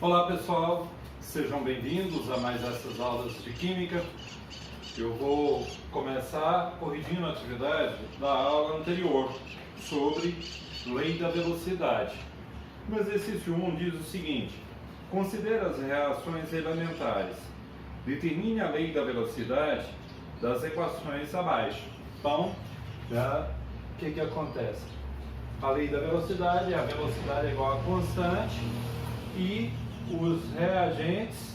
Olá pessoal, sejam bem-vindos a mais essas aulas de Química. Eu vou começar corrigindo a atividade da aula anterior sobre lei da velocidade. No exercício 1 diz o seguinte: considere as reações elementares. Determine a lei da velocidade das equações abaixo. Então, o que acontece? A lei da velocidade, a velocidade é igual a constante e os reagentes,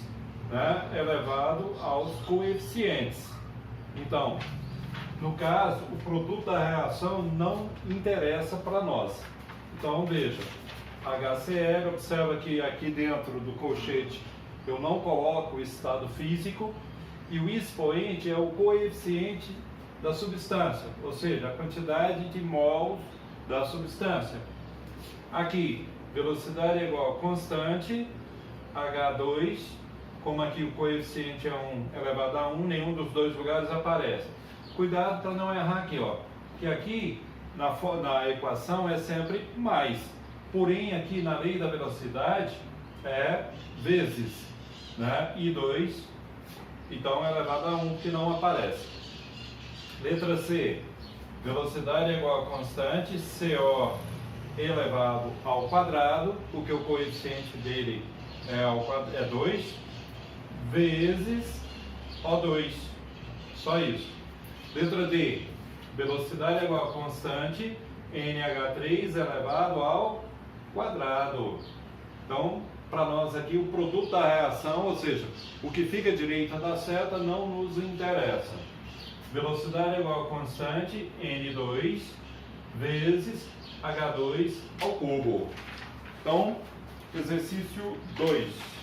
elevado aos coeficientes. Então, no caso, o produto da reação não interessa para nós. Então, veja, HCl, observa que aqui dentro do colchete eu não coloco o estado físico e o expoente é o coeficiente da substância, ou seja, a quantidade de mols da substância. Aqui, velocidade é igual a constante, H2, como aqui o coeficiente é 1 elevado a 1, nenhum dos dois lugares aparece. Cuidado para não errar aqui, ó, que aqui na equação é sempre mais, porém aqui na lei da velocidade é vezes, I2, então é elevado a 1 que não aparece. Letra C, velocidade é igual a constante, CO elevado ao quadrado, porque o coeficiente dele é 2, vezes O2, só isso. Letra D, velocidade é igual a constante, NH3 elevado ao quadrado. Então, para nós aqui, o produto da reação, ou seja, o que fica à direita da seta, não nos interessa. Velocidade é igual a constante, N2, vezes H2 ao cubo. Então, exercício 2.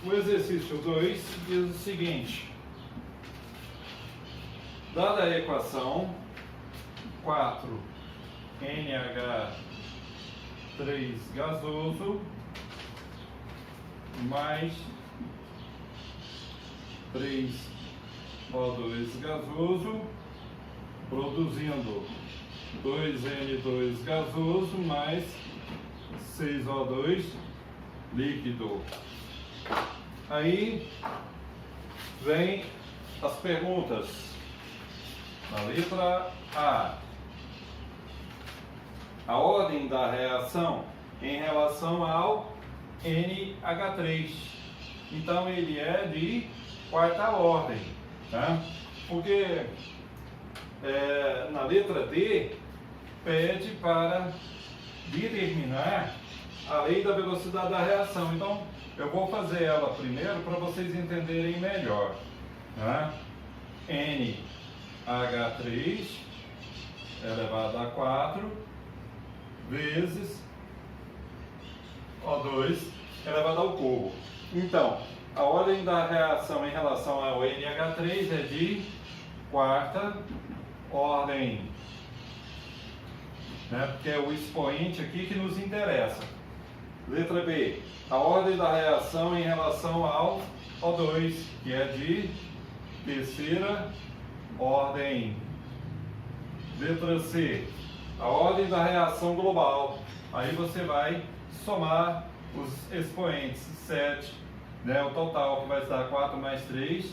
O exercício 2 diz o seguinte: dada a equação 4NH3 gasoso mais 3O2 gasoso produzindo 2N2 gasoso mais 6O2 líquido. Aí vem as perguntas. Na letra a ordem da reação em relação ao NH3. Então ele é de quarta ordem, porque na letra D pede para determinar a lei da velocidade da reação. Então eu vou fazer ela primeiro para vocês entenderem melhor. NH3 elevado a 4 vezes O2 elevado ao cubo. Então, a ordem da reação em relação ao NH3 é de quarta ordem, porque é o expoente aqui que nos interessa. Letra B, a ordem da reação em relação ao O2, que é de terceira ordem. Letra C, a ordem da reação global. Aí você vai somar os expoentes, 7, o total que vai dar 4 mais 3,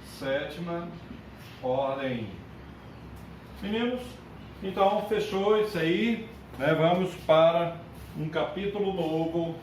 sétima ordem. Meninos, então fechou isso aí, vamos para um capítulo novo.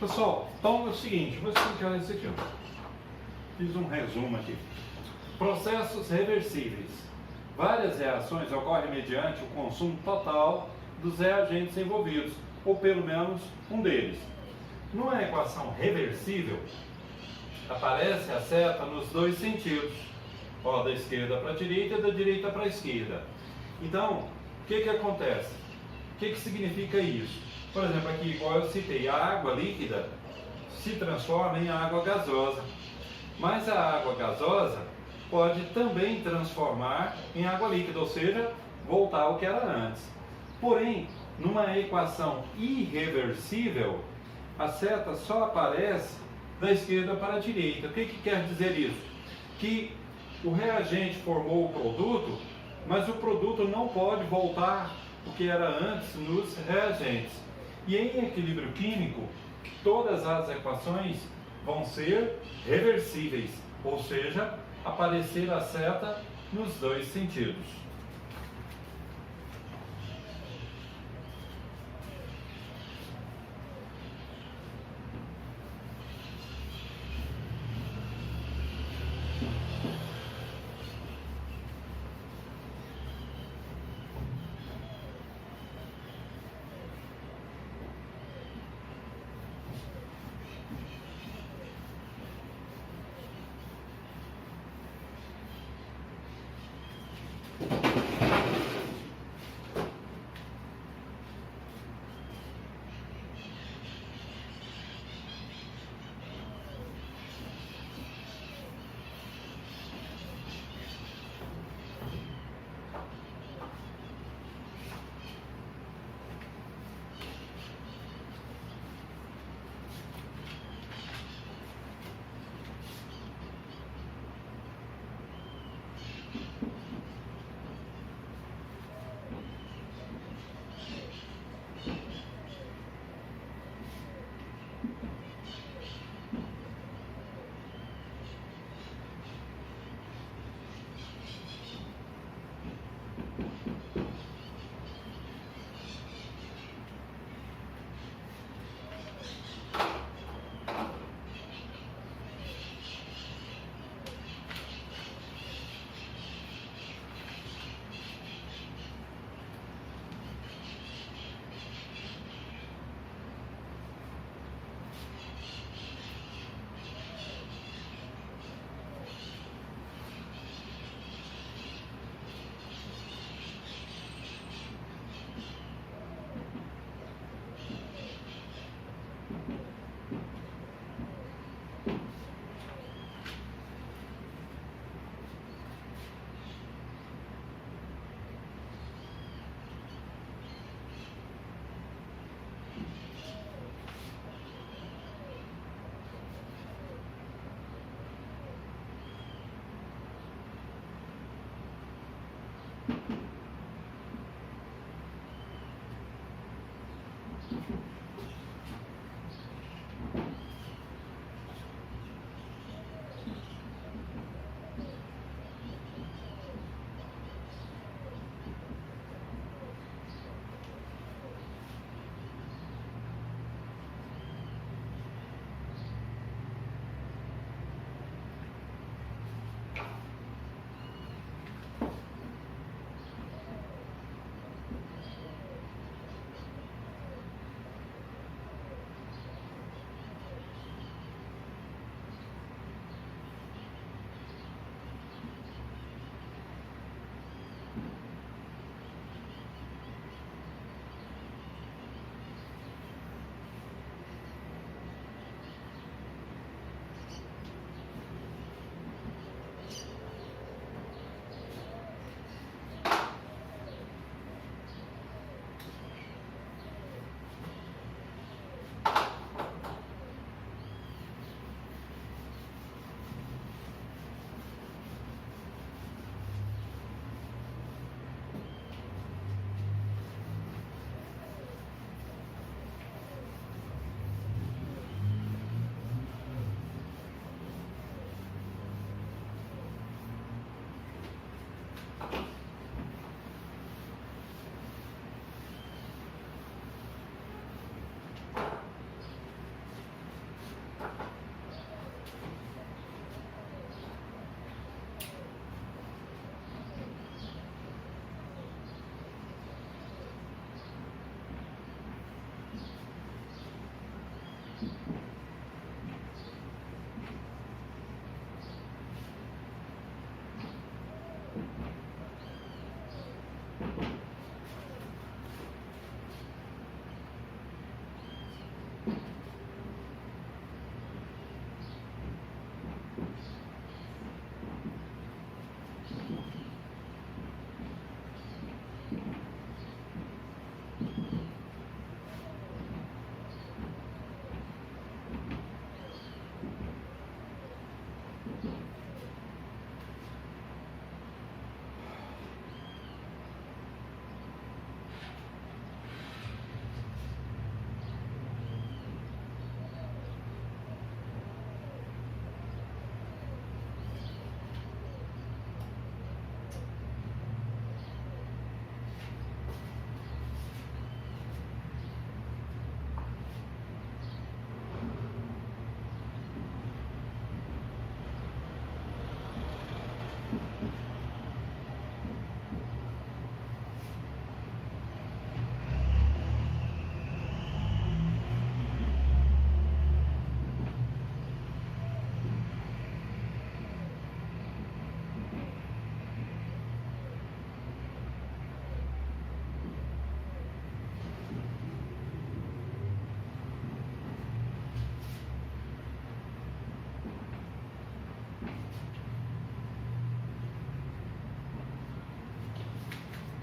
Pessoal, então é o seguinte, vou explicar isso aqui. Fiz um resumo aqui. Processos reversíveis. Várias reações ocorrem mediante o consumo total dos reagentes envolvidos, ou pelo menos um deles. Numa equação reversível, aparece a seta nos dois sentidos, ó, da esquerda para a direita e da direita para a esquerda. Então, o que acontece? O que significa isso? Por exemplo, aqui, igual eu citei, a água líquida se transforma em água gasosa. Mas a água gasosa pode também transformar em água líquida, ou seja, voltar ao que era antes. Porém, numa equação irreversível, a seta só aparece da esquerda para a direita. O que quer dizer isso? Que o reagente formou o produto, mas o produto não pode voltar o que era antes nos reagentes. E em equilíbrio químico, todas as equações vão ser reversíveis, ou seja, aparecer a seta nos dois sentidos.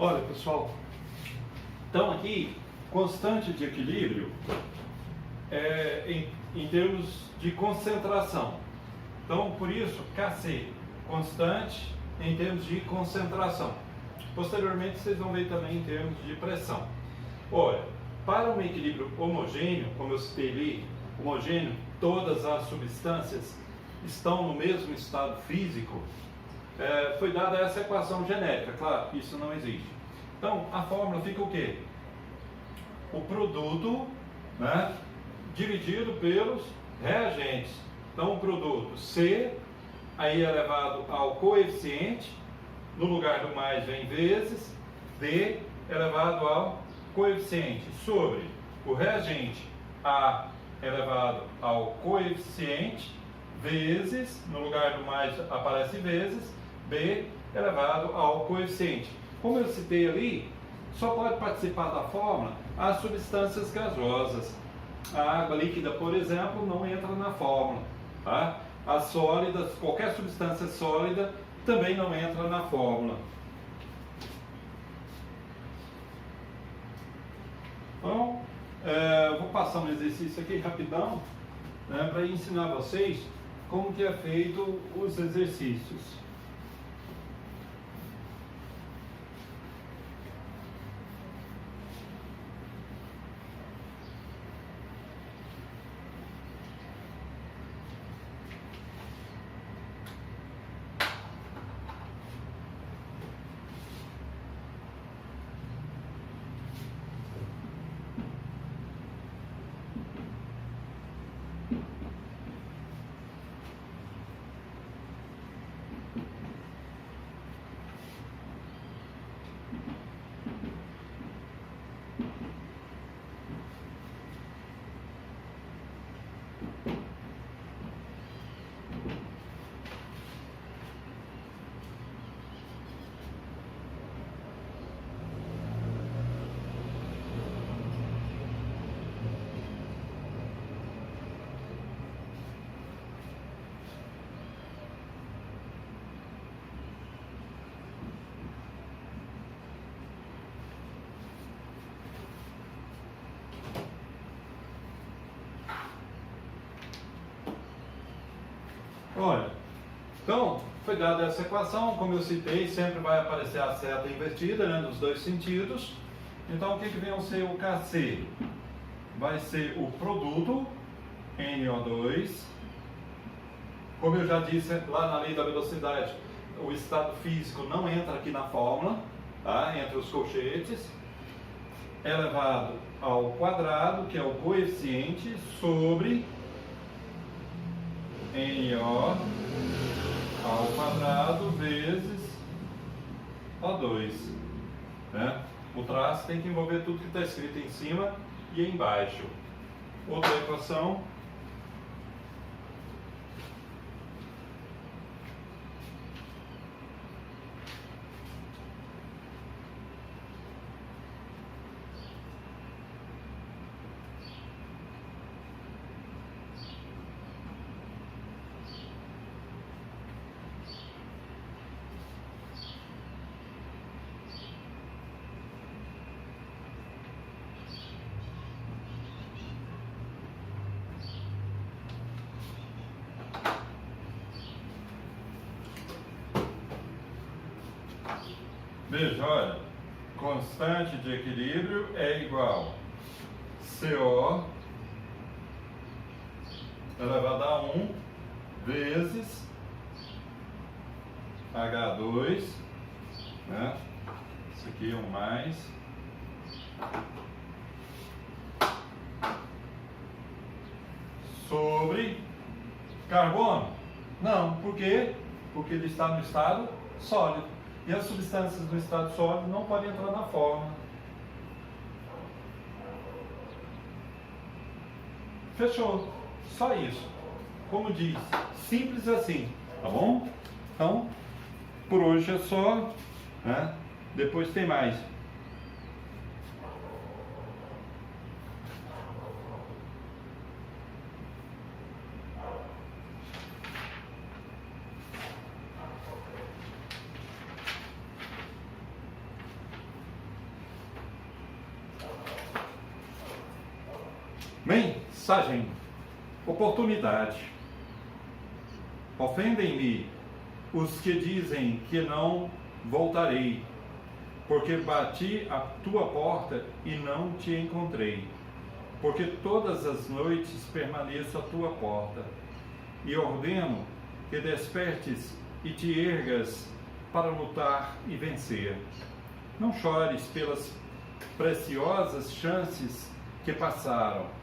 Olha, pessoal, então aqui, constante de equilíbrio em termos de concentração. Então, por isso, Kc, constante em termos de concentração. Posteriormente, vocês vão ver também em termos de pressão. Olha, para um equilíbrio homogêneo, como eu citei ali, homogêneo, todas as substâncias estão no mesmo estado físico, foi dada essa equação genérica. Claro, isso não existe. Então, a fórmula fica o quê? O produto, né, dividido pelos reagentes. Então, o produto C, aí elevado ao coeficiente, no lugar do mais vem vezes, D elevado ao coeficiente, sobre o reagente A elevado ao coeficiente, vezes, no lugar do mais aparece vezes, B elevado ao coeficiente. Como eu citei ali, só pode participar da fórmula as substâncias gasosas. A água líquida, por exemplo, não entra na fórmula. Tá? As sólidas, qualquer substância sólida, também não entra na fórmula. Então, vou passar um exercício aqui rapidão, né, para ensinar vocês como que é feito os exercícios. Olha, então, foi dada essa equação, como eu citei, sempre vai aparecer a seta invertida, né, nos dois sentidos. Então, o que vem a ser o Kc? Vai ser o produto, NO2. Como eu já disse lá na lei da velocidade, o estado físico não entra aqui na fórmula, tá, entre os colchetes. Elevado ao quadrado, que é o coeficiente, sobre NO ao quadrado vezes O2, né? O traço tem que envolver tudo que está escrito em cima e embaixo. outra equação. Veja, olha, constante de equilíbrio é igual CO elevado a 1 vezes H2, né? Isso aqui é um mais, sobre carbono. Não, por quê? Porque ele está no estado sólido. E as substâncias do estado sólido não podem entrar na forma. Fechou. Só isso. Como diz, simples assim, tá bom? Então, por hoje é só, né? Depois tem mais. Mensagem: oportunidade. Ofendem-me os que dizem que não voltarei, porque bati a tua porta e não te encontrei, porque todas as noites permaneço à tua porta, e ordeno que despertes e te ergas para lutar e vencer. Não chores pelas preciosas chances que passaram.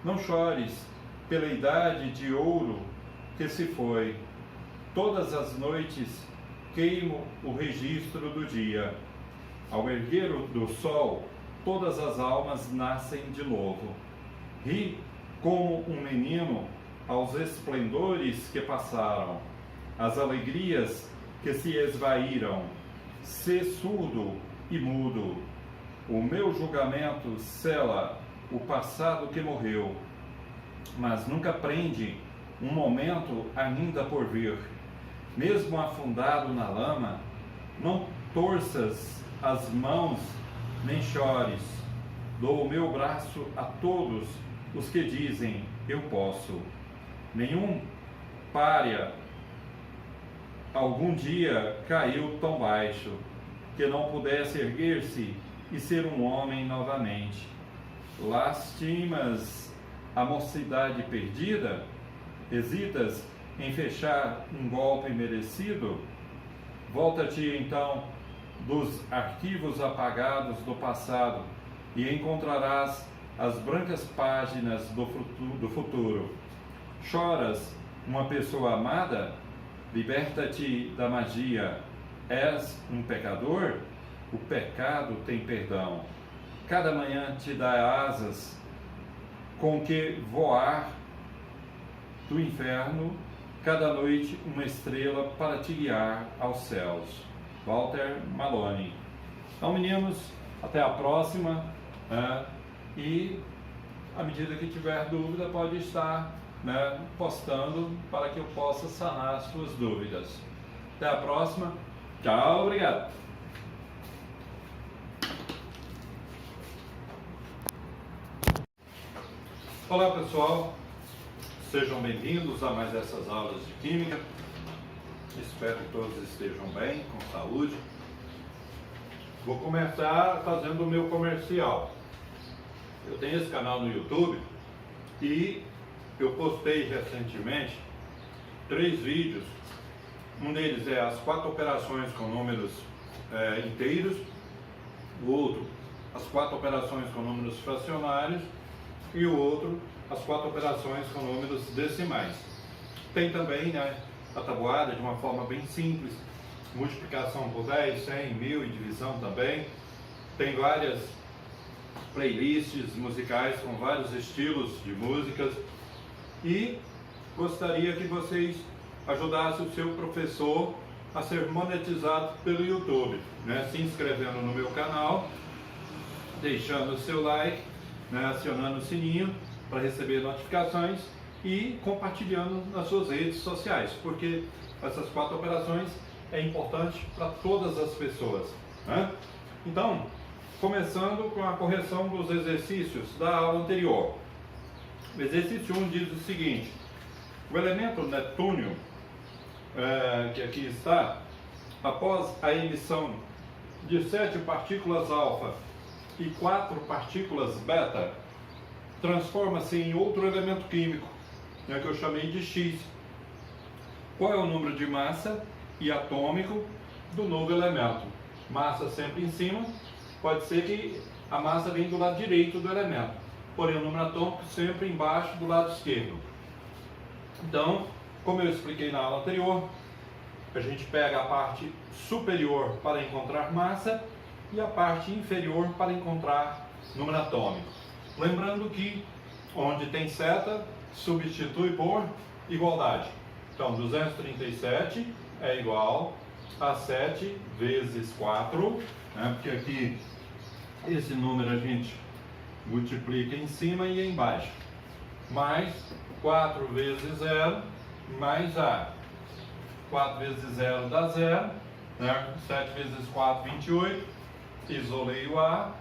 Não chores pela idade de ouro que se foi. Todas as noites queimo o registro do dia. Ao erguer do sol, todas as almas nascem de novo. Ri como um menino aos esplendores que passaram, às alegrias que se esvaíram. Sê surdo e mudo. O meu julgamento sela o passado que morreu, mas nunca prende um momento ainda por vir. Mesmo afundado na lama, não torças as mãos nem chores. Dou o meu braço a todos os que dizem eu posso. Nenhum pária algum dia caiu tão baixo que não pudesse erguer-se e ser um homem novamente. Lastimas a mocidade perdida? Hesitas em fechar um golpe merecido? Volta-te então dos arquivos apagados do passado e encontrarás as brancas páginas do futuro. Choras uma pessoa amada? Liberta-te da magia. És um pecador? O pecado tem perdão. Cada manhã te dá asas com que voar do inferno, cada noite uma estrela para te guiar aos céus. Walter Malone. Então, meninos, até a próxima, né? E à medida que tiver dúvida, pode estar, né, postando para que eu possa sanar as suas dúvidas. Até a próxima. Tchau, obrigado. Olá pessoal, sejam bem-vindos a mais essas aulas de Química. Espero que todos estejam bem, com saúde. Vou começar fazendo o meu comercial. Eu tenho esse canal no YouTube e eu postei recentemente 3 vídeos. Um deles é as 4 operações com números inteiros, o outro as 4 operações com números fracionários e o outro as 4 operações com números decimais. Tem também, né, a tabuada de uma forma bem simples, multiplicação por 10, 100, 1000 e divisão também. Tem várias playlists musicais com vários estilos de músicas e gostaria que vocês ajudassem o seu professor a ser monetizado pelo YouTube, né? Se inscrevendo no meu canal, deixando o seu like, né? Acionando o sininho para receber notificações e compartilhando nas suas redes sociais, porque essas 4 operações é importante para todas as pessoas, né? Então, começando com a correção dos exercícios da aula anterior. O exercício 1 diz o seguinte: o elemento Netúnio, que aqui está, após a emissão de 7 partículas alfa e 4 partículas beta, transforma-se em outro elemento químico, que eu chamei de X. Qual é o número de massa e atômico do novo elemento? Massa sempre em cima, pode ser que a massa venha do lado direito do elemento, porém o número atômico sempre embaixo do lado esquerdo. Então, como eu expliquei na aula anterior, a gente pega a parte superior para encontrar massa e a parte inferior para encontrar número atômico. Lembrando que onde tem seta, substitui por igualdade. Então, 237 é igual a 7 vezes 4, né? Porque aqui esse número a gente multiplica em cima e embaixo. Mais 4 vezes 0, mais A. 4 vezes 0 dá 0, né? 7 vezes 4, 28. Isolei o A.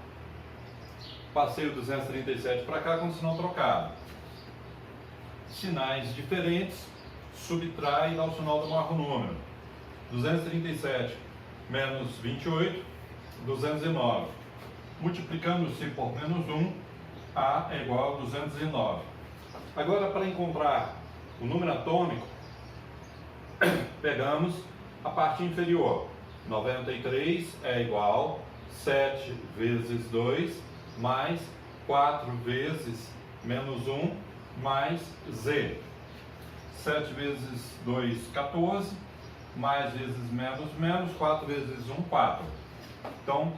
Passei o 237 para cá com sinal trocado. Sinais diferentes, subtrai e dá o sinal do maior número. 237 menos 28, 209. Multiplicando-se por menos 1, A é igual a 209. Agora, para encontrar o número atômico, pegamos a parte inferior. 93 é igual a 7 vezes 2, mais 4 vezes menos 1, mais Z. 7 vezes 2, 14, mais vezes menos, menos, 4 vezes 1, 4. Então,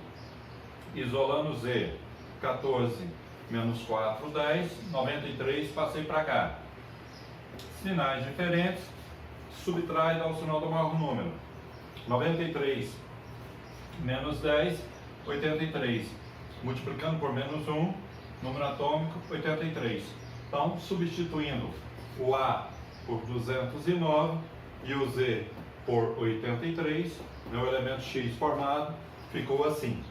isolando Z, 14 menos 4, 10, 93, passei para cá. Sinais diferentes, subtrai e dá o sinal do maior número. 93 menos 10, 83. Multiplicando por menos 1, número atômico, 83. Então, substituindo o A por 209 e o Z por 83, o elemento X formado ficou assim,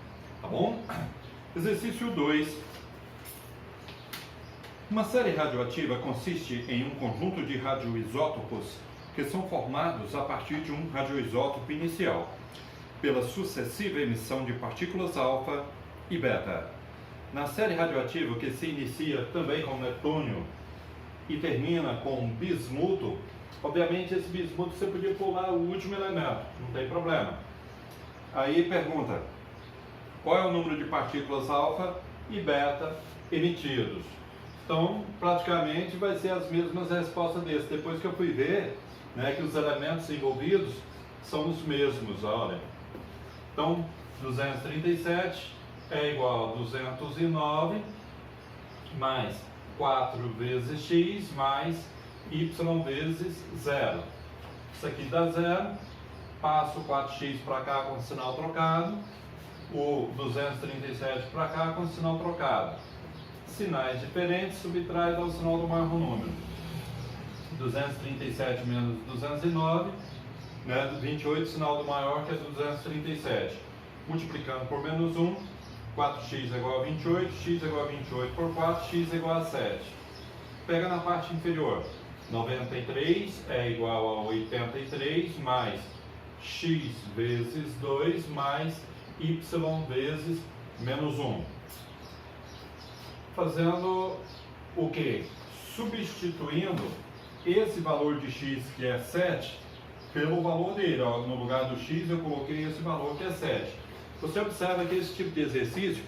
tá bom? Exercício 2. Uma série radioativa consiste em um conjunto de radioisótopos que são formados a partir de um radioisótopo inicial, pela sucessiva emissão de partículas alfa e beta. Na série radioativa, que se inicia também com netúnio e termina com bismuto, obviamente esse bismuto você podia pular o último elemento, não tem problema. Aí pergunta, qual é o número de partículas alfa e beta emitidos? Então, praticamente vai ser as mesmas respostas desse. Depois que eu fui ver, né, que os elementos envolvidos são os mesmos, olha. Então, 237 é igual a 209 mais 4 vezes x mais y vezes 0. Isso aqui dá 0. Passo o 4x para cá com sinal trocado. O 237 para cá com sinal trocado. Sinais diferentes, subtrai e dá o sinal do maior número. 237 menos 209, né? 28, sinal do maior, que é 237. Multiplicando por menos 1, 4x é igual a 28, x é igual a 28 por 4, x é igual a 7. Pega na parte inferior. 93 é igual a 83 mais x vezes 2 mais y vezes menos 1. Fazendo o que? Substituindo esse valor de x, que é 7, pelo valor dele. Ó, no lugar do x eu coloquei esse valor que é 7. Você observa que esse tipo de exercício,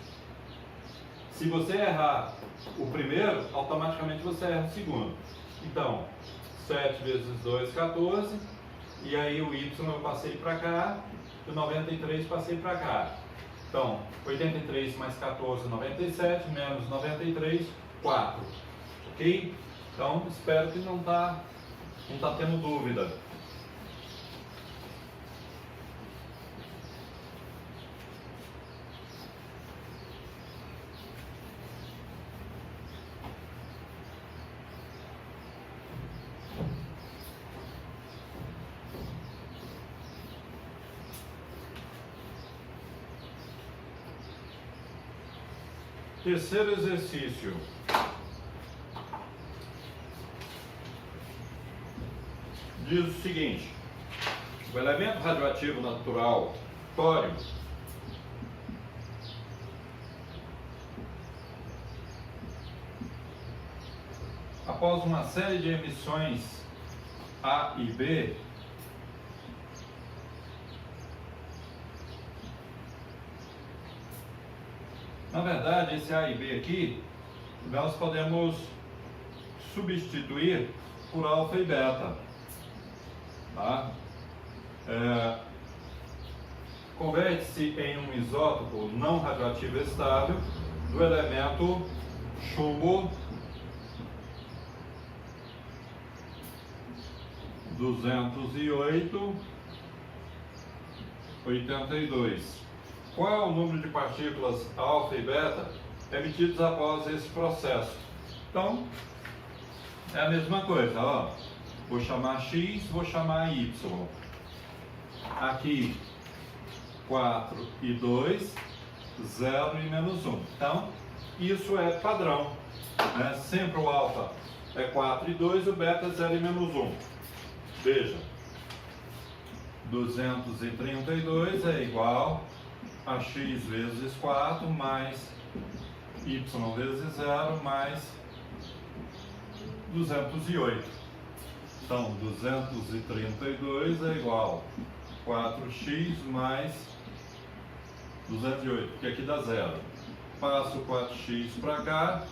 se você errar o primeiro, automaticamente você erra o segundo. Então, 7 vezes 2, 14, e aí o y eu passei para cá, o 93 passei para cá. Então, 83 mais 14, 97, menos 93, 4. Ok? Então, espero que não tá tendo dúvida. Terceiro exercício. Diz o seguinte: o elemento radioativo natural tório após uma série de emissões A e B, na verdade, esse A e B aqui, nós podemos substituir por alfa e beta. Tá? Converte-se em um isótopo não radioativo estável do elemento chumbo 208,82. Qual é o número de partículas alfa e beta emitidos após esse processo? Então, é a mesma coisa, ó. Vou chamar X, vou chamar Y. Aqui, 4 e 2, 0 e menos 1. Então, isso é padrão, né? Sempre o alfa é 4 e 2, o beta é 0 e menos 1. Veja, 232 é igual a x vezes 4 mais y vezes 0 mais 208. Então, 232 é igual a 4x mais 208, porque aqui dá 0. Passo 4x para cá.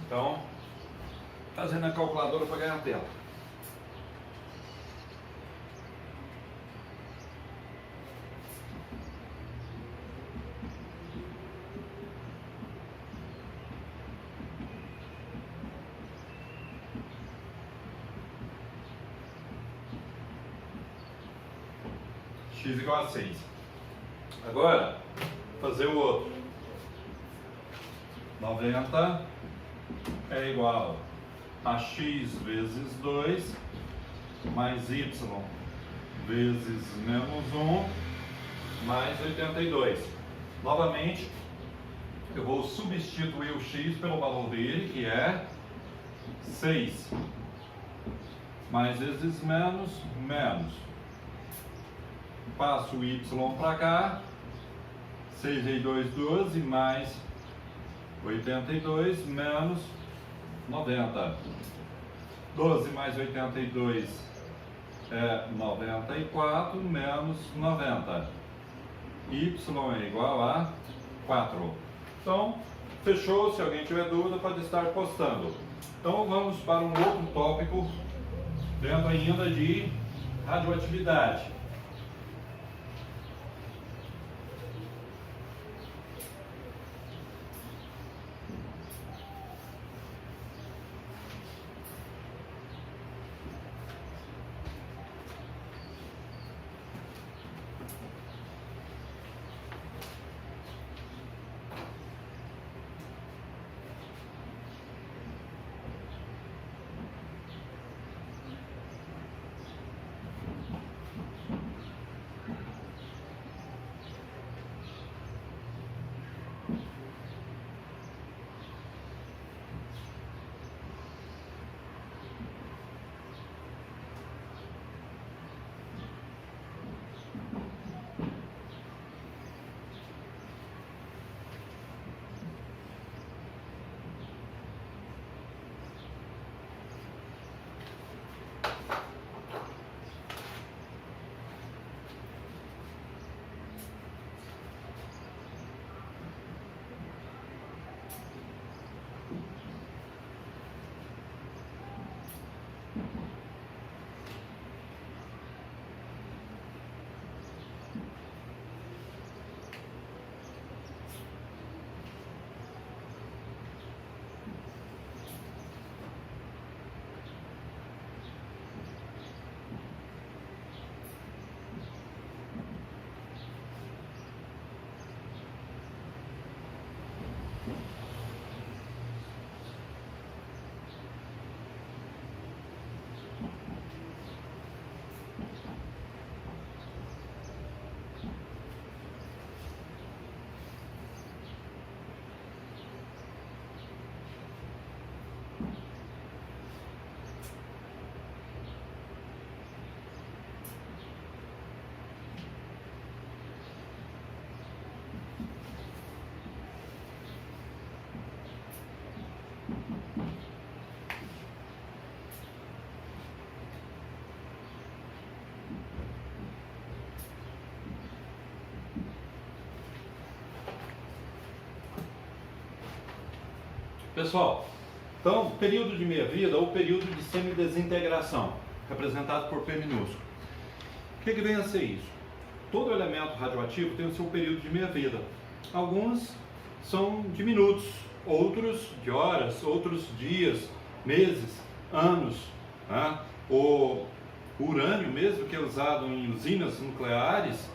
Então, fazendo a calculadora para ganhar tempo. X igual a 6. Agora, fazer o outro. 90 é igual a x vezes 2 mais y vezes menos 1 mais 82. Novamente, eu vou substituir o x pelo valor dele, que é 6. Mais vezes menos, menos. Passo o y para cá. 6 vezes 2, 12, mais 82 menos 90. 12 mais 82 é 94 menos 90. Y é igual a 4. Então, fechou. Se alguém tiver dúvida, pode estar postando. Então, vamos para um outro tópico dentro ainda de radioatividade. Pessoal, então, período de meia-vida ou período de semidesintegração, representado por P minúsculo. O que vem a ser isso? Todo elemento radioativo tem o seu período de meia-vida. Alguns são de minutos, outros de horas, outros dias, meses, anos. Né? O urânio mesmo, que é usado em usinas nucleares,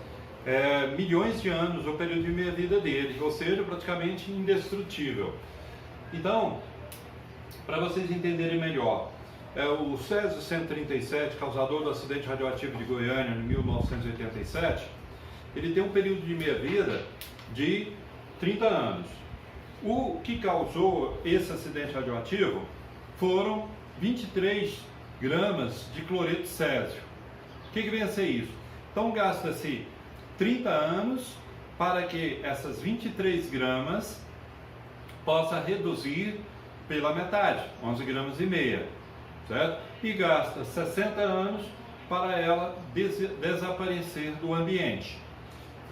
milhões de anos o período de meia-vida dele, ou seja, praticamente indestrutível. Então, para vocês entenderem melhor, o Césio-137, causador do acidente radioativo de Goiânia em 1987, ele tem um período de meia-vida de 30 anos. O que causou esse acidente radioativo foram 23 gramas de cloreto de césio. O que vem a ser isso? Então gasta-se 30 anos para que essas 23 gramas possa reduzir pela metade, 11 gramas e meia, certo? E gasta 60 anos para ela desaparecer do ambiente.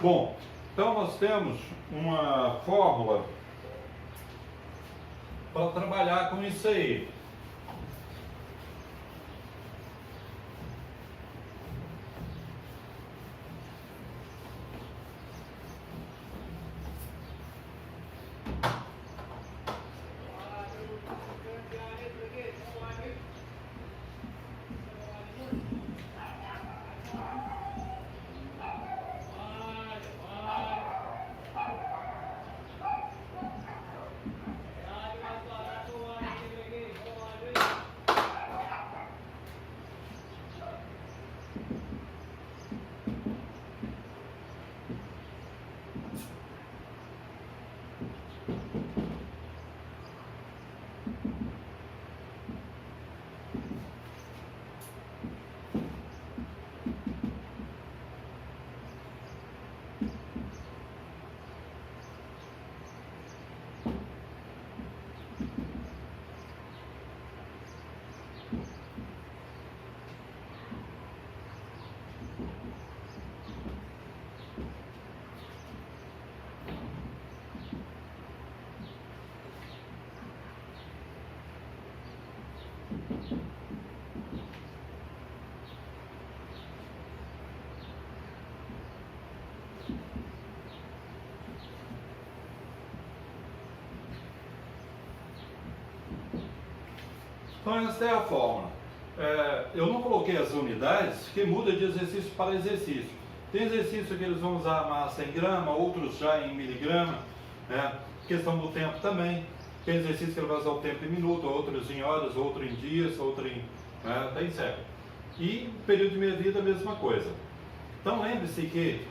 Bom, então nós temos uma fórmula para trabalhar com isso aí. Então essa é a fórmula. Eu não coloquei as unidades, que muda de exercício para exercício. Tem exercício que eles vão usar a massa em grama, outros já em miligrama, né? Questão do tempo também. Tem exercício que ele vai usar o tempo em minuto, outros em horas, outro em dias, outro em... Tem século. E período de meia-vida a mesma coisa. Então lembre-se que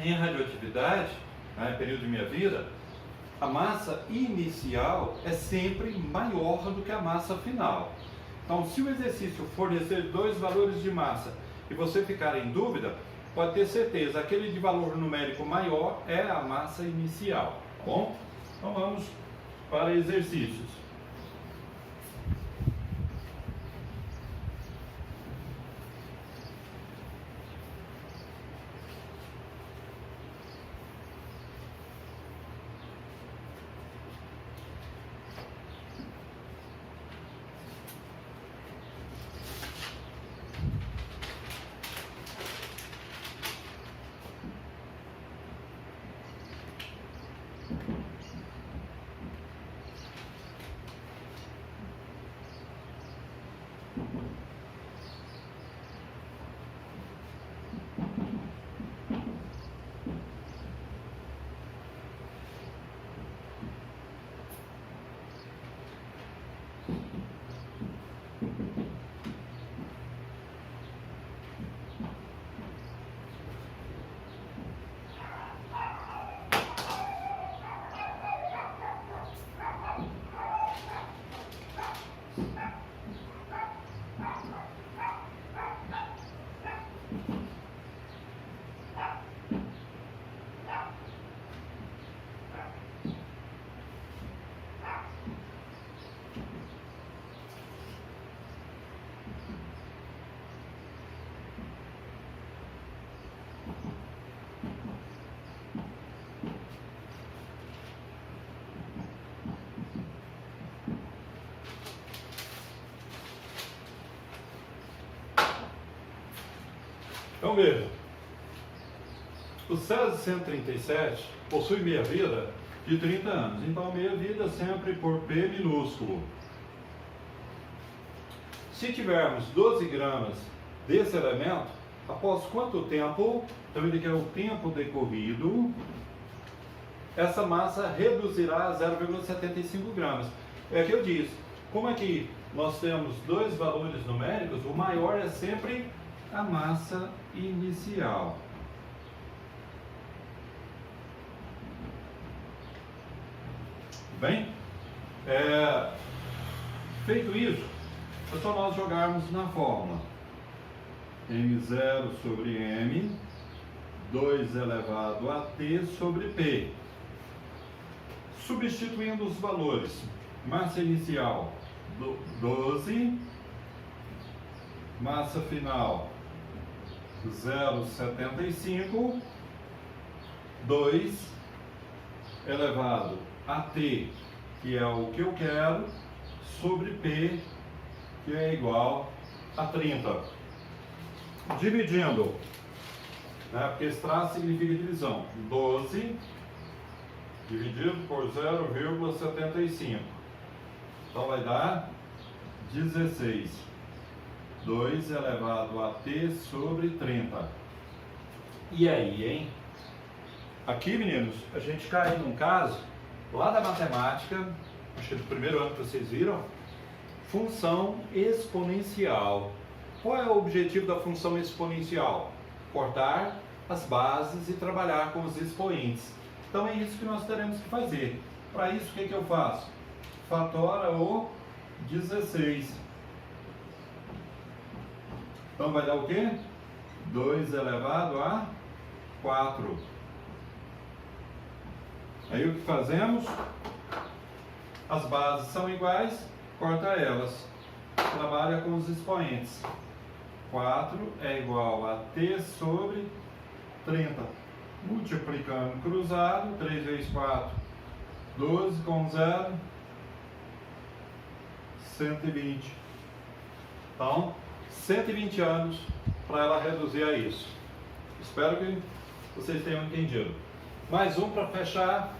em radioatividade, período de meia-vida, a massa inicial é sempre maior do que a massa final. Então, se o exercício fornecer dois valores de massa e você ficar em dúvida, pode ter certeza, aquele de valor numérico maior é a massa inicial, tá bom? Então vamos para exercícios. Então veja, o Césio 137 possui meia-vida de 30 anos, então meia-vida sempre por P minúsculo. Se tivermos 12 gramas desse elemento, após quanto tempo, então ele quer o tempo decorrido, essa massa reduzirá a 0,75 gramas. É que eu disse, como aqui nós temos dois valores numéricos, o maior é sempre a massa inicial. Bem, feito isso, é só nós jogarmos na fórmula M0 sobre M, 2 elevado a T sobre P. Substituindo os valores, massa inicial 12, massa final 0,75, 2 elevado a T, que é o que eu quero, sobre P, que é igual a 30. Dividindo, né, porque esse traço significa divisão, 12 dividido por 0,75. Então vai dar 16. 2 elevado a T sobre 30. E aí, hein? Aqui, meninos, a gente cai num caso lá da matemática, acho que é do primeiro ano que vocês viram, função exponencial. Qual é o objetivo da função exponencial? Cortar as bases e trabalhar com os expoentes. Então é isso que nós teremos que fazer. Para isso, o que eu faço? Fatora o 16. Então vai dar o quê? 2 elevado a 4. Aí o que fazemos? As bases são iguais, corta elas. Trabalha com os expoentes. 4 é igual a T sobre 30. Multiplicando cruzado, 3 vezes 4, 12 com 0, 120. Então, 120 anos para ela reduzir a isso. Espero que vocês tenham entendido. Mais um para fechar.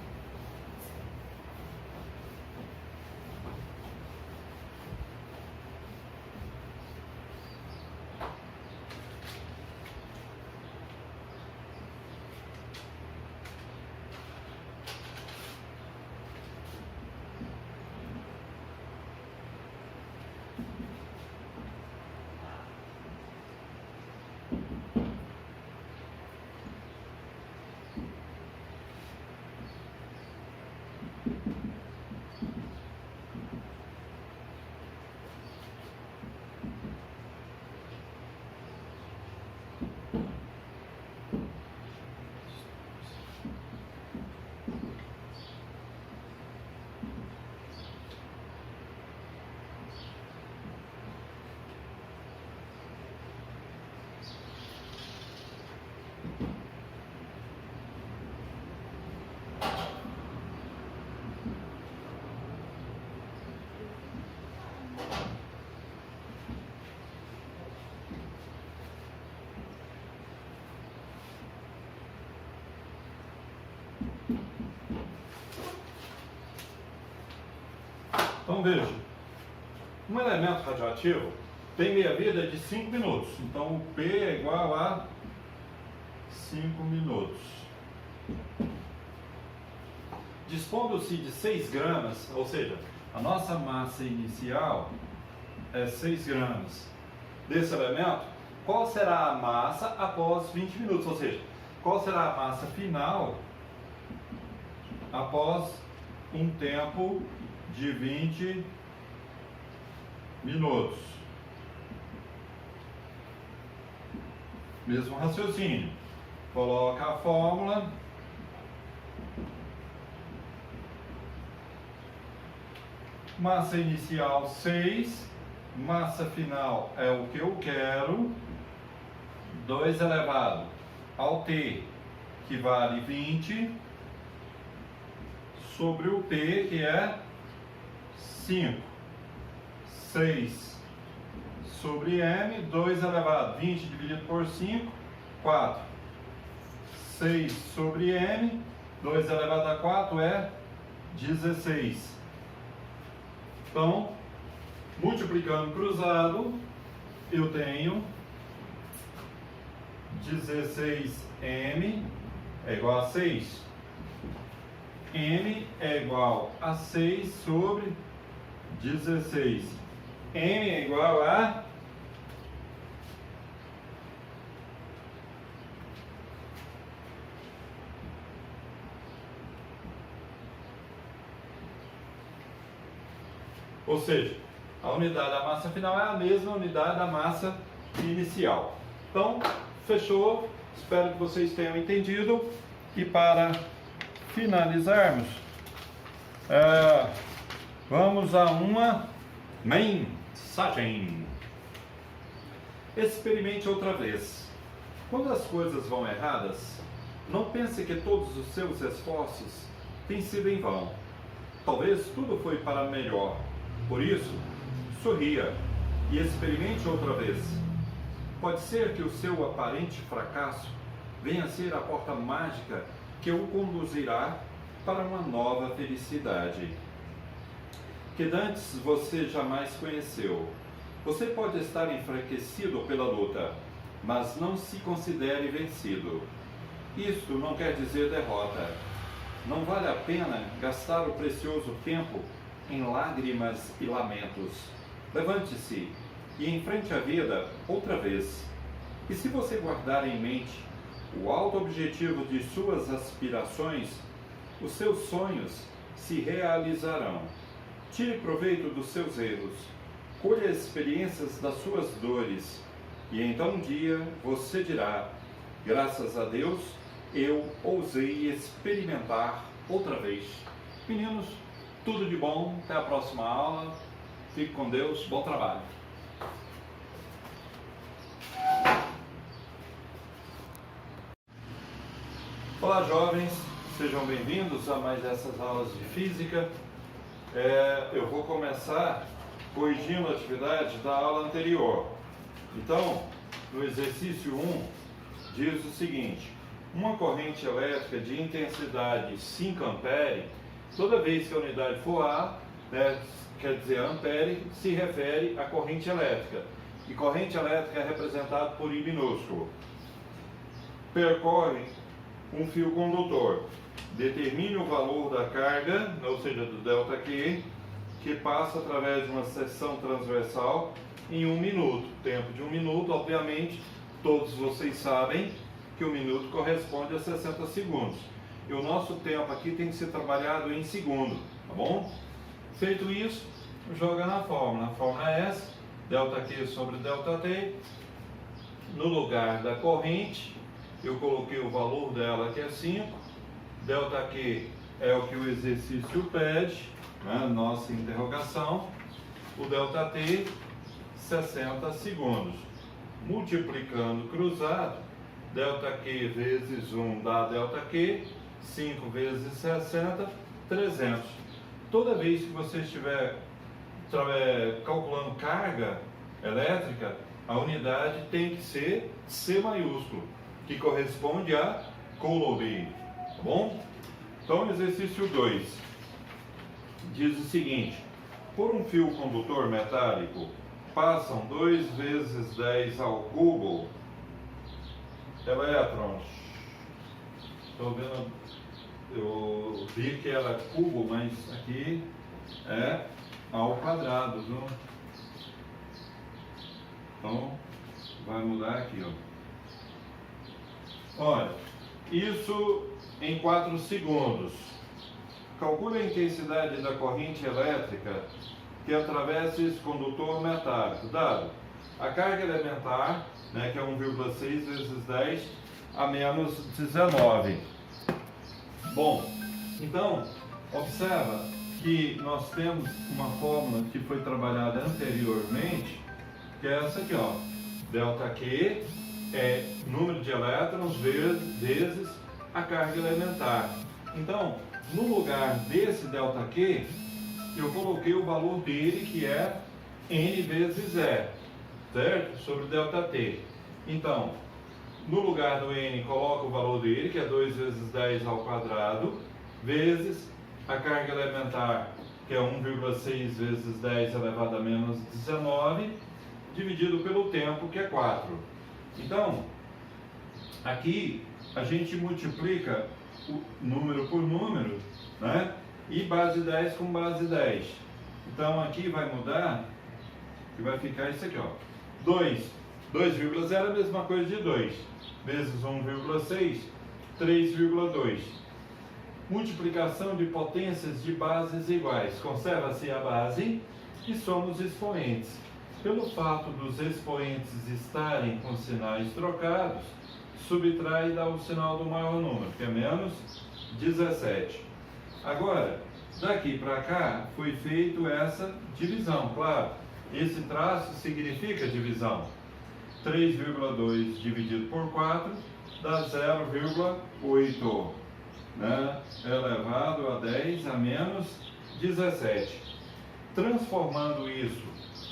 Então veja, um elemento radioativo tem meia-vida de 5 minutos. Então o P é igual a 5 minutos. Dispondo-se de 6 gramas, ou seja, a nossa massa inicial é 6 gramas desse elemento, qual será a massa após 20 minutos? Ou seja, qual será a massa final após um tempo de 20 minutos? Mesmo raciocínio. Coloca a fórmula. Massa inicial 6, massa final é o que eu quero, 2 elevado ao T, que vale 20, sobre o P, que é 5. 6 sobre M, 2 elevado, 20 dividido por 5, 4. 6 sobre m, 2 elevado a 4 é 16. Então, multiplicando cruzado, eu tenho 16m é igual a 6. M é igual a 6 sobre 16. M é igual a ou seja, a unidade da massa final é a mesma unidade da massa inicial. Então, fechou. Espero que vocês tenham entendido. E para finalizarmos, vamos a uma mensagem. Experimente outra vez. Quando as coisas vão erradas, não pense que todos os seus esforços têm sido em vão. Talvez tudo foi para melhor. Por isso, sorria e experimente outra vez. Pode ser que o seu aparente fracasso venha a ser a porta mágica que o conduzirá para uma nova felicidade que dantes você jamais conheceu. Você pode estar enfraquecido pela luta, mas não se considere vencido. Isto não quer dizer derrota. Não vale a pena gastar o precioso tempo em lágrimas e lamentos. Levante-se e enfrente a vida outra vez. E se você guardar em mente o alto objetivo de suas aspirações, os seus sonhos se realizarão. Tire proveito dos seus erros, colha as experiências das suas dores, e então um dia você dirá: graças a Deus, eu ousei experimentar outra vez. Meninos, tudo de bom, até a próxima aula, fique com Deus, bom trabalho. Olá jovens, sejam bem-vindos a mais essas aulas de física. Eu vou começar corrigindo a atividade da aula anterior. Então, no exercício 1, diz o seguinte: uma corrente elétrica de intensidade 5 ampere, toda vez que a unidade for A, quer dizer ampere, se refere à corrente elétrica. E corrente elétrica é representada por I minúsculo. Percorre um fio condutor. Determine o valor da carga, ou seja, do ΔQ, que passa através de uma seção transversal em 1 minuto. Tempo de 1 minuto, obviamente, todos vocês sabem que 1 minuto corresponde a 60 segundos. E o nosso tempo aqui tem que ser trabalhado em segundo, tá bom? Feito isso, joga na fórmula. A fórmula é essa, ΔQ sobre ΔT. No lugar da corrente, eu coloquei o valor dela, que é 5. ΔQ é o que o exercício pede, nossa interrogação. O ΔT, 60 segundos. Multiplicando cruzado, ΔQ vezes 1 dá ΔQ, 5 vezes 60, 300. Toda vez que você estiver calculando carga elétrica, a unidade tem que ser C maiúsculo, que corresponde a Coulomb, tá bom? Então, exercício 2 diz o seguinte: por um fio condutor metálico passam 2 vezes 10 ao cubo elétrons. Estou vendo, eu vi que era cubo, mas aqui é ao quadrado, viu? Então, vai mudar aqui, ó. Olha, isso em 4 segundos. Calcule a intensidade da corrente elétrica que atravessa esse condutor metálico. Dado a carga elementar, que é 1,6 vezes 10 a menos 19. Bom, então, observa que nós temos uma fórmula que foi trabalhada anteriormente, que é essa aqui, ó. ΔQ é número de elétrons vezes a carga elementar. Então, no lugar desse ΔQ, eu coloquei o valor dele, que é N vezes E, certo? Sobre ΔT. Então, no lugar do n, coloco o valor dele, que é 2 vezes 10 ao quadrado, vezes a carga elementar, que é 1,6 vezes 10 elevado a menos 19, dividido pelo tempo, que é 4. Então, aqui a gente multiplica o número por número, né? E base 10 com base 10. Então, aqui vai mudar, que vai ficar isso aqui, ó. 2,0 é a mesma coisa de 2, vezes 1,6, 3,2. Multiplicação de potências de bases iguais. Conserva-se a base e somos expoentes. Pelo fato dos expoentes estarem com sinais trocados, subtrai e dá o sinal do maior número, que é menos 17. Agora, daqui para cá, foi feita essa divisão, claro. Esse traço significa divisão. 3,2 dividido por 4 dá 0,8, né? Elevado a 10 a menos 17. Transformando isso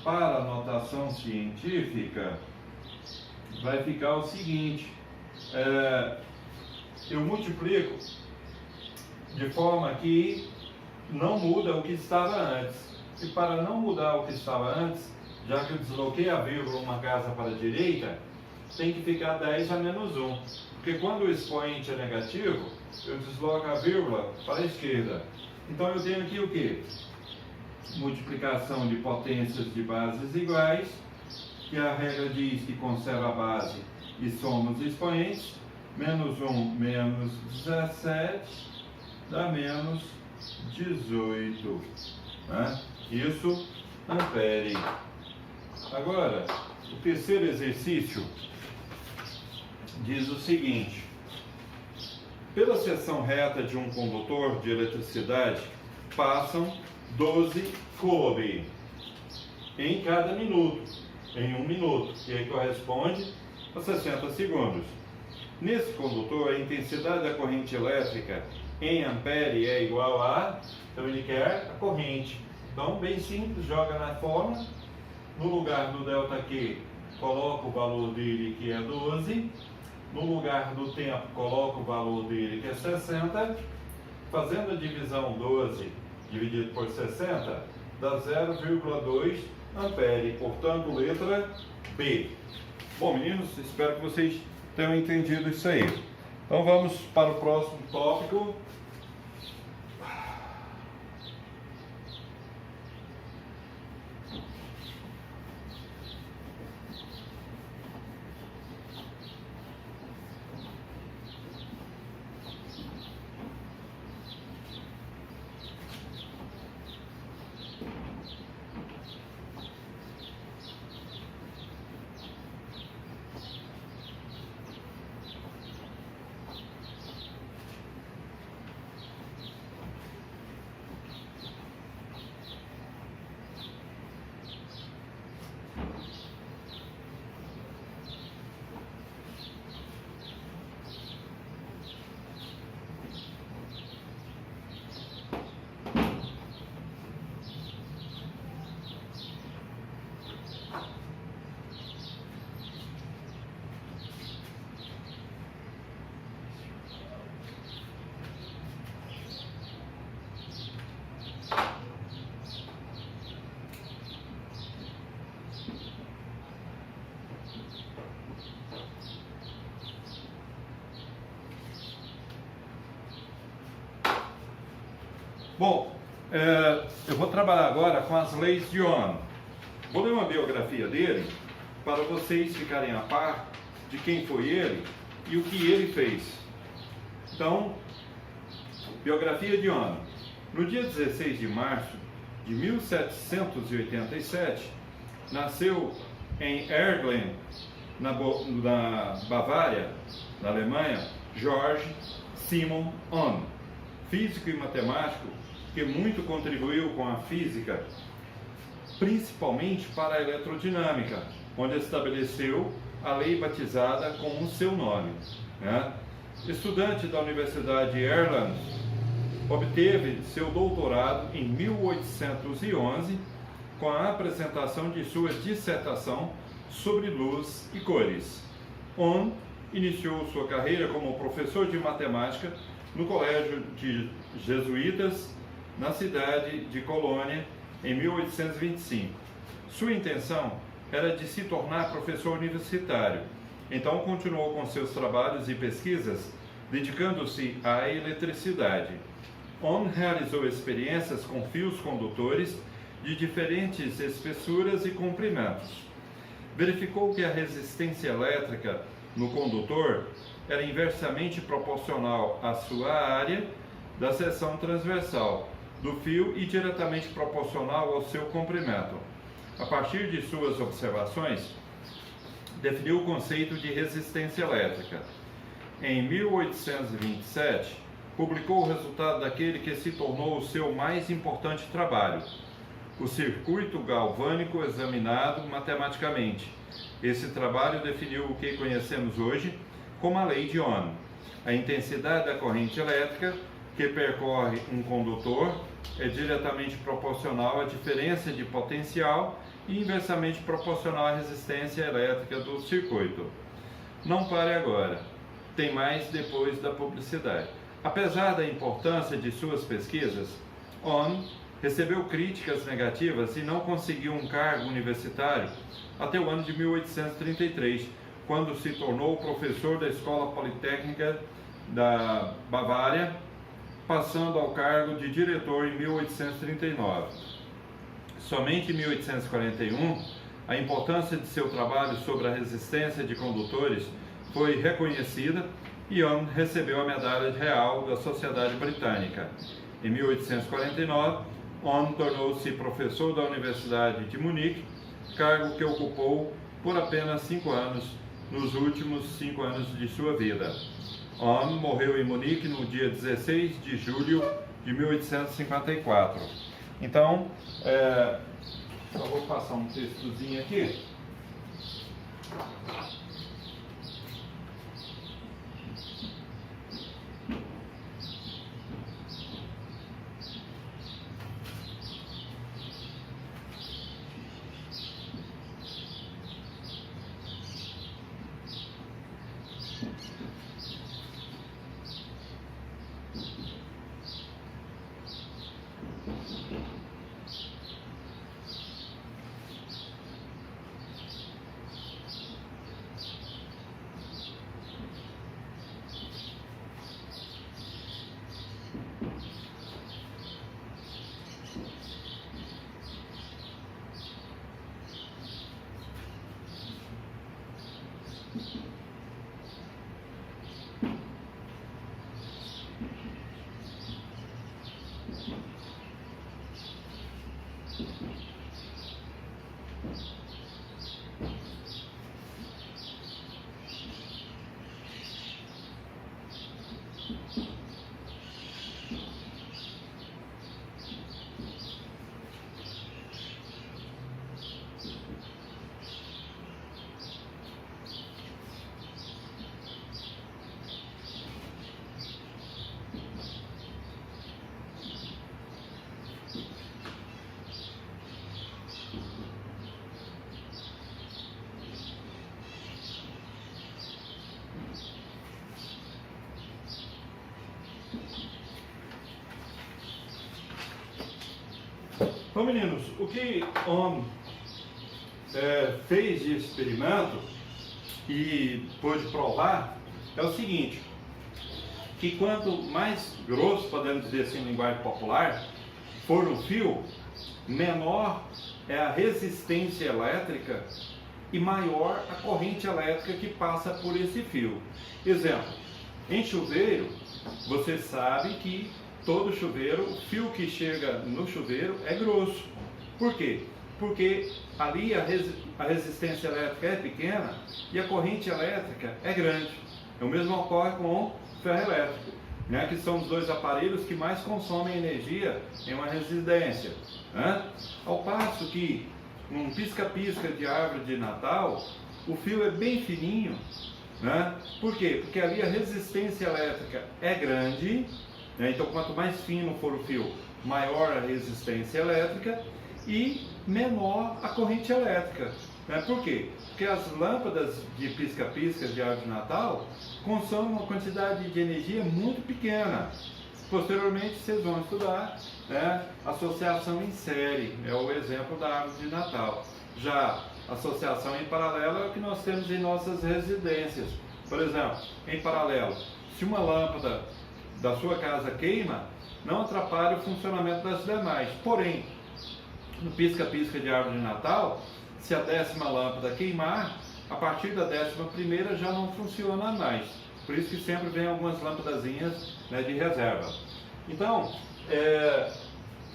para a notação científica, vai ficar o seguinte: eu multiplico de forma que não muda o que estava antes. E para não mudar o que estava antes, já que eu desloquei a vírgula uma casa para a direita, tem que ficar 10 a menos 1. Porque quando o expoente é negativo, eu desloco a vírgula para a esquerda. Então eu tenho aqui o quê? Multiplicação de potências de bases iguais, que a regra diz que conserva a base e soma os expoentes. Menos 1 menos 17 dá menos 18. Né? Isso, ampere. Agora, o terceiro exercício diz o seguinte: pela seção reta de um condutor de eletricidade passam 12 coulomb em cada minuto, em 1 minuto, que aí corresponde a 60 segundos. Nesse condutor, a intensidade da corrente elétrica em ampere é igual a... Então ele quer a corrente. Então, bem simples, joga na fórmula. No lugar do ΔQ, coloca o valor dele, que é 12. No lugar do tempo, coloca o valor dele, que é 60. Fazendo a divisão 12 dividido por 60, dá 0,2 ampere. Portanto, letra B. Bom, meninos, espero que vocês tenham entendido isso aí. Então, vamos para o próximo tópico. Bom, eu vou trabalhar agora com as leis de Ohm. Vou ler uma biografia dele para vocês ficarem a par de quem foi ele e o que ele fez. Então, biografia de Ohm. No dia 16 de março de 1787, nasceu em Erlangen, na Bavária, na Alemanha, Georg Simon Ohm, físico e matemático que muito contribuiu com a física, principalmente para a eletrodinâmica, onde estabeleceu a lei batizada com o seu nome. Né? Estudante da Universidade de Erlangen, obteve seu doutorado em 1811 com a apresentação de sua dissertação sobre luz e cores. Ohm iniciou sua carreira como professor de matemática no Colégio de Jesuítas, na cidade de Colônia, em 1825. Sua intenção era de se tornar professor universitário, então continuou com seus trabalhos e pesquisas, dedicando-se à eletricidade. Ohm realizou experiências com fios condutores de diferentes espessuras e comprimentos. Verificou que a resistência elétrica no condutor era inversamente proporcional à sua área da seção transversal do fio e diretamente proporcional ao seu comprimento. A partir de suas observações, definiu o conceito de resistência elétrica. Em 1827, publicou o resultado daquele que se tornou o seu mais importante trabalho, o circuito galvânico examinado matematicamente. Esse trabalho definiu o que conhecemos hoje como a lei de Ohm. A intensidade da corrente elétrica que percorre um condutor é diretamente proporcional à diferença de potencial e inversamente proporcional à resistência elétrica do circuito. Não pare agora, tem mais depois da publicidade. Apesar da importância de suas pesquisas, Ohm recebeu críticas negativas e não conseguiu um cargo universitário até o ano de 1833, quando se tornou professor da Escola Politécnica da Bavária, passando ao cargo de diretor em 1839. Somente em 1841, a importância de seu trabalho sobre a resistência de condutores foi reconhecida e Ohm recebeu a Medalha Real da Sociedade Britânica. Em 1849, Ohm tornou-se professor da Universidade de Munique, cargo que ocupou por apenas 5 anos nos últimos 5 anos de sua vida. Ohm morreu em Munique no dia 16 de julho de 1854. Então, só vou passar um textozinho aqui. Então, meninos, o que Ohm fez de experimento e pôde provar é o seguinte, que quanto mais grosso, podemos dizer assim em linguagem popular, for o fio, menor é a resistência elétrica e maior a corrente elétrica que passa por esse fio. Exemplo, em chuveiro, você sabe que todo chuveiro, o fio que chega no chuveiro é grosso. Por quê? Porque ali a resistência elétrica é pequena e a corrente elétrica é grande. O mesmo ocorre com o ferro elétrico, né? Que são os dois aparelhos que mais consomem energia em uma residência, né? Ao passo que num pisca-pisca de árvore de Natal, o fio é bem fininho, né? Por quê? Porque ali a resistência elétrica é grande, né? Então quanto mais fino for o fio, maior a resistência elétrica e menor a corrente elétrica, né? Por quê? Porque porque as lâmpadas de pisca-pisca de árvore de Natal consomem uma quantidade de energia muito pequena. Posteriormente vocês vão estudar, né, associação em série, é o exemplo da árvore de Natal. Já associação em paralelo é o que nós temos em nossas residências. Por exemplo, em paralelo, se uma lâmpada da sua casa queima, não atrapalha o funcionamento das demais. Porém, no pisca-pisca de árvore de Natal, se a 10ª lâmpada queimar, a partir da 11ª já não funciona mais. Por isso que sempre vem algumas lâmpadazinhas, né, de reserva. Então,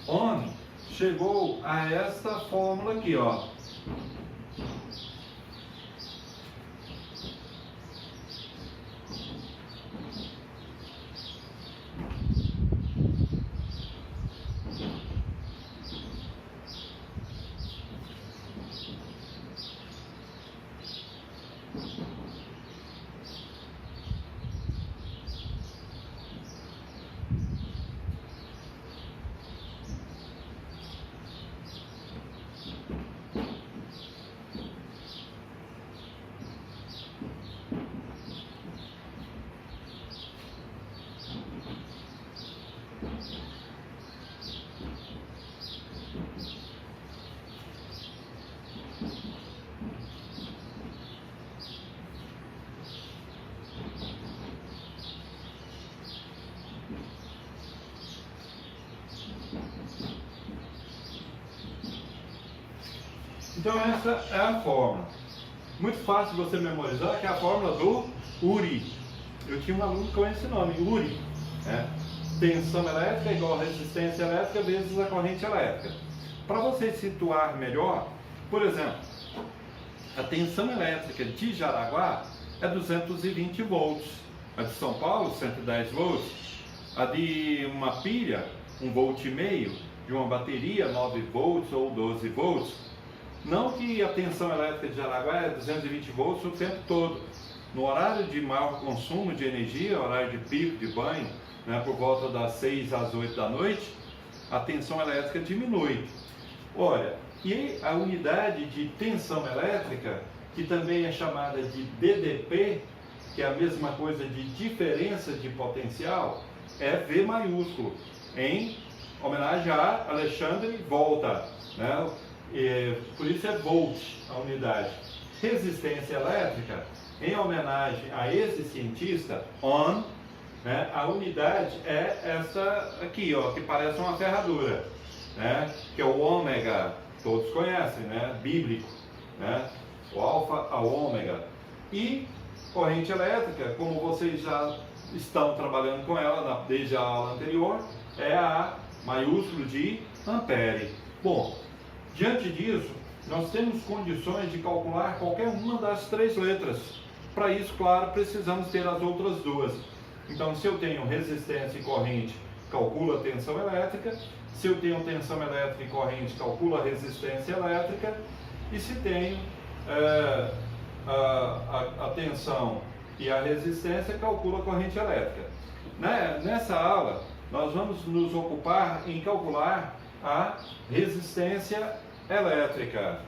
ON chegou a esta fórmula aqui, ó. Então essa é a fórmula. Muito fácil você memorizar, que é a fórmula do URI. Eu tinha um aluno com esse nome, URI. Né? Tensão elétrica igual a resistência elétrica vezes a corrente elétrica. Para você situar melhor, por exemplo, a tensão elétrica de Jaraguá é 220 volts. A de São Paulo, 110 volts. A de uma pilha, 1,5 volt. De uma bateria, 9 volts ou 12 volts. Não que a tensão elétrica de Jaraguá é 220 volts o tempo todo. No horário de maior consumo de energia, horário de pico de banho, né, por volta das 6 às 8 da noite, a tensão elétrica diminui. Olha, e a unidade de tensão elétrica, que também é chamada de DDP, que é a mesma coisa de diferença de potencial, é V maiúsculo, em homenagem a Alexandre Volta, né? Por isso é volt a unidade. Resistência elétrica, em homenagem a esse cientista, ON, né, a unidade é essa aqui, ó, que parece uma ferradura, né, que é o ômega, todos conhecem, né, bíblico, né, o alfa ao ômega. E corrente elétrica, como vocês já estão trabalhando com ela desde a aula anterior, é a maiúsculo de ampere. Bom, diante disso, nós temos condições de calcular qualquer uma das 3 letras. Para isso, claro, precisamos ter as outras duas. Então, se eu tenho resistência e corrente, calculo a tensão elétrica. Se eu tenho tensão elétrica e corrente, calculo a resistência elétrica. E se tenho a tensão e a resistência, calculo a corrente elétrica. Nessa aula, nós vamos nos ocupar em calcular a resistência elétrica.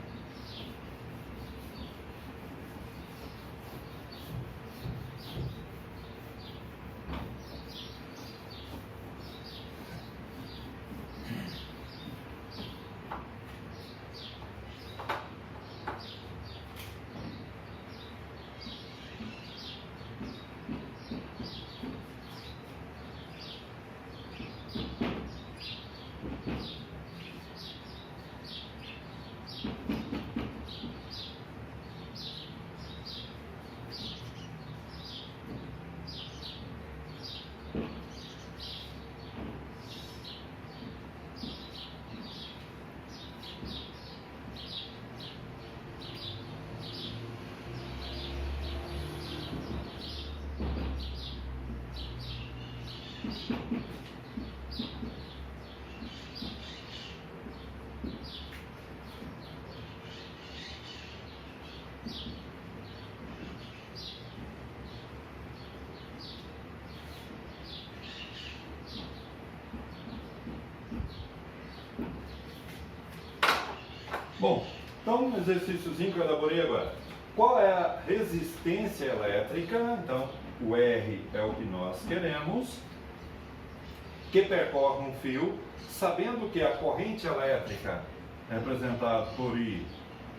Bom, então um exercíciozinho que eu elaborei agora. Qual é a resistência elétrica? Então, o R é o que nós queremos, que percorre um fio, sabendo que a corrente elétrica, representada por I,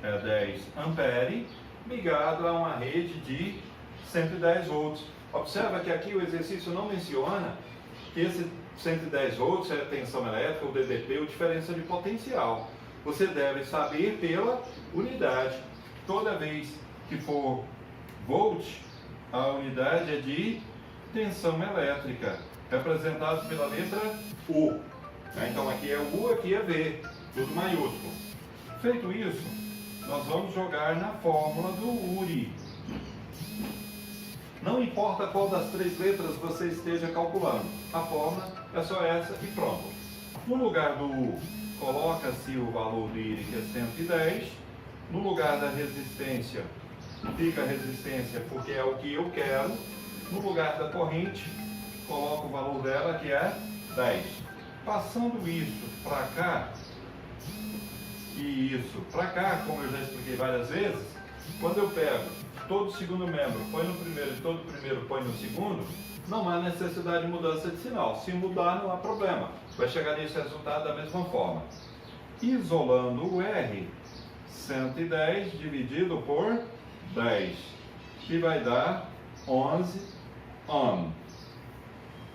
é 10 ampere, ligado a uma rede de 110 volts. Observa que aqui o exercício não menciona que esse 110 volts é a tensão elétrica, o DDP, ou diferença de potencial. Você deve saber pela unidade. Toda vez que for volt, a unidade é de tensão elétrica, representado pela letra U. Então aqui é U, aqui é V, tudo maiúsculo. Feito isso, nós vamos jogar na fórmula do URI. Não importa qual das três letras você esteja calculando, a fórmula é só essa e pronto. No lugar do U, coloca-se o valor de I, que é 110. No lugar da resistência, fica a resistência porque é o que eu quero. No lugar da corrente, coloco o valor dela, que é 10. Passando isso para cá e isso para cá, como eu já expliquei várias vezes, quando eu pego todo segundo membro, põe no primeiro e todo primeiro põe no segundo, não há necessidade de mudança de sinal. Se mudar, não há problema. Vai chegar nesse resultado da mesma forma. Isolando o R, 110 dividido por 10, que vai dar 11 ohm.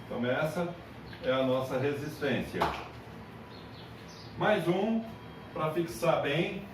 Então essa é a nossa resistência. Mais um, para fixar bem.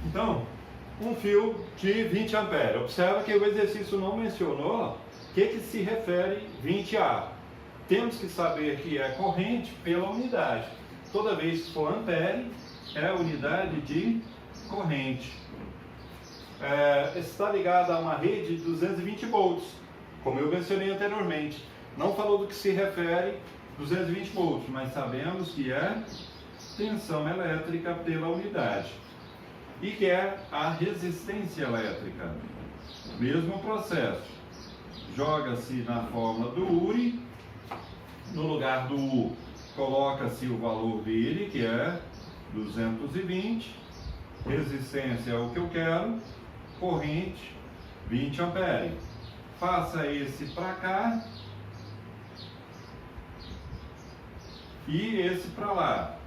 Então, um fio de 20 amperes. Observa que o exercício não mencionou o que se refere 20A. Temos que saber que é corrente pela unidade. Toda vez que for ampere, é a unidade de corrente. Está ligada a uma rede de 220 volts, como eu mencionei anteriormente. Não falou do que se refere 220 volts, mas sabemos que é tensão elétrica pela unidade. E que é a resistência elétrica. Mesmo processo. Joga-se na fórmula do URI. No lugar do U, coloca-se o valor dele, que é 220. Resistência é o que eu quero. Corrente, 20 amperes. Faça esse para cá. E esse para lá.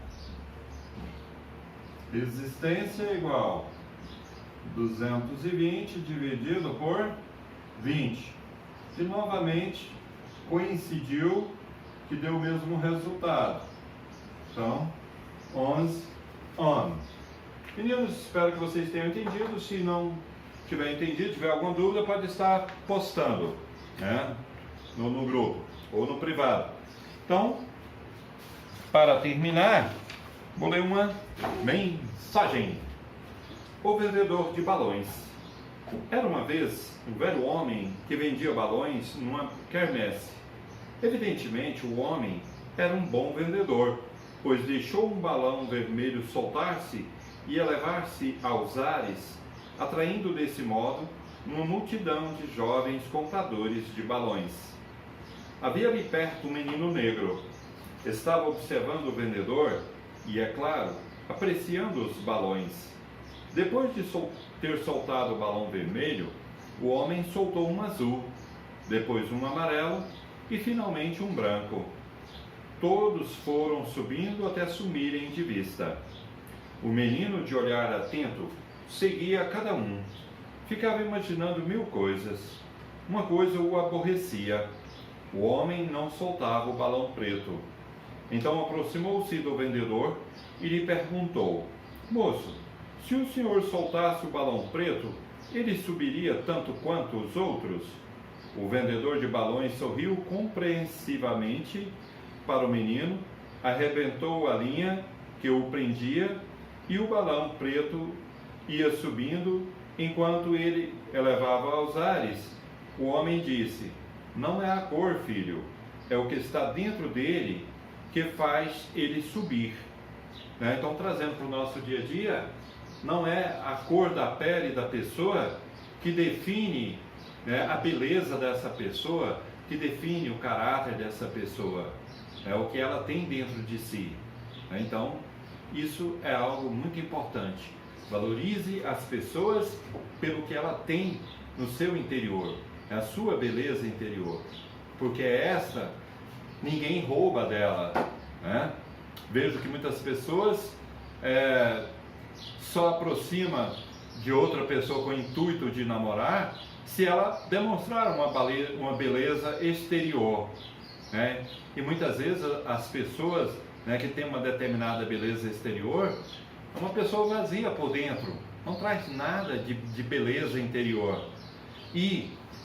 Resistência é igual a 220 dividido por 20. E novamente coincidiu que deu o mesmo resultado. Então, 11 ohm. Meninos, espero que vocês tenham entendido. Se não tiver entendido, tiver alguma dúvida, pode estar postando, né, no grupo ou no privado. Então, para terminar, vou ler uma mensagem. O vendedor de balões. Era uma vez um velho homem que vendia balões numa quermesse. Evidentemente, o homem era um bom vendedor, pois deixou um balão vermelho soltar-se e elevar-se aos ares, atraindo desse modo uma multidão de jovens compradores de balões. Havia ali perto um menino negro. Estava observando o vendedor e, é claro, apreciando os balões. Depois de ter soltado o balão vermelho, o homem soltou um azul, depois um amarelo e finalmente um branco. Todos foram subindo até sumirem de vista. O menino, de olhar atento, seguia a cada um. Ficava imaginando mil coisas. Uma coisa o aborrecia. O homem não soltava o balão preto. Então aproximou-se do vendedor e lhe perguntou: Moço, se o senhor soltasse o balão preto, ele subiria tanto quanto os outros? O vendedor de balões sorriu compreensivamente para o menino, arrebentou a linha que o prendia e o balão preto ia subindo enquanto ele elevava aos ares. O homem disse: Não é a cor, filho, é o que está dentro dele que faz ele subir. Então, trazendo para o nosso dia a dia, não é a cor da pele da pessoa que define a beleza dessa pessoa, que define o caráter dessa pessoa, é o que ela tem dentro de si. Então, isso é algo muito importante. Valorize as pessoas pelo que ela tem no seu interior, é a sua beleza interior, porque essa ninguém rouba dela. Vejo que muitas pessoas só aproximam de outra pessoa com o intuito de namorar se ela demonstrar uma beleza exterior. E muitas vezes as pessoas que têm uma determinada beleza exterior é uma pessoa vazia por dentro, não traz nada de beleza interior. E